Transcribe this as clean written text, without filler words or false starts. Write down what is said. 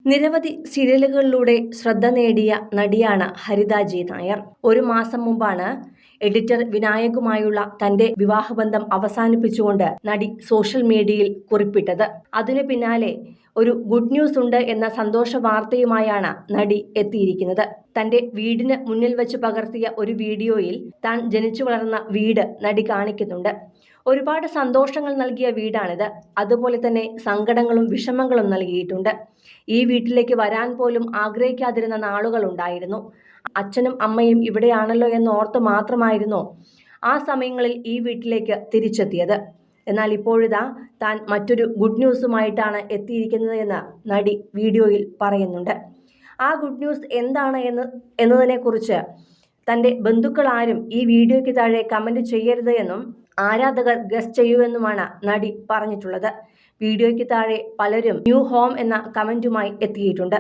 നിരവധി സീരിയലുകളിലൂടെ ശ്രദ്ധ നേടിയ നടിയാണ് ഹരിത ജി നായർ. ഒരു മാസം മുമ്പാണ് എഡിറ്റർ വിനായകുമായുള്ള തന്റെ വിവാഹബന്ധം അവസാനിപ്പിച്ചുകൊണ്ട് നടി സോഷ്യൽ മീഡിയയിൽ കുറിപ്പിട്ടത്. അതിനു പിന്നാലെ ഒരു ഗുഡ് ന്യൂസ് ഉണ്ട് എന്ന സന്തോഷ വാർത്തയുമായാണ് നടി എത്തിയിരിക്കുന്നത്. തന്റെ വീടിന് മുന്നിൽ വെച്ച് പകർത്തിയ ഒരു വീഡിയോയിൽ താൻ ജനിച്ചു വളർന്ന വീട് നടി കാണിക്കുന്നുണ്ട്. ഒരുപാട് സന്തോഷങ്ങൾ നൽകിയ വീടാണിത്. അതുപോലെ തന്നെ സങ്കടങ്ങളും വിഷമങ്ങളും നൽകിയിട്ടുണ്ട്. ഈ വീട്ടിലേക്ക് വരാൻ പോലും ആഗ്രഹിക്കാതിരുന്ന നാളുകൾ ഉണ്ടായിരുന്നു. അച്ഛനും അമ്മയും ഇവിടെയാണല്ലോ എന്നോർത്ത് മാത്രമായിരുന്നു ആ സമയങ്ങളിൽ ഈ വീട്ടിലേക്ക് തിരിച്ചെത്തിയത്. എന്നാൽ ഇപ്പോഴിതാ താൻ മറ്റൊരു ഗുഡ് ന്യൂസുമായിട്ടാണ് എത്തിയിരിക്കുന്നത് എന്ന് നടി വീഡിയോയിൽ പറയുന്നുണ്ട്. ആ ഗുഡ് ന്യൂസ് എന്താണ് എന്നതിനെക്കുറിച്ച് തൻ്റെ ബന്ധുക്കൾ ആരും ഈ വീഡിയോയ്ക്ക് താഴെ കമൻറ്റ് ചെയ്യരുത് എന്നും ആരാധകർ ഗസ് ചെയ്യുമെന്നുമാണ് നടി പറഞ്ഞിട്ടുള്ളത്. വീഡിയോയ്ക്ക് താഴെ പലരും ന്യൂ ഹോം എന്ന കമൻറ്റുമായി എത്തിയിട്ടുണ്ട്.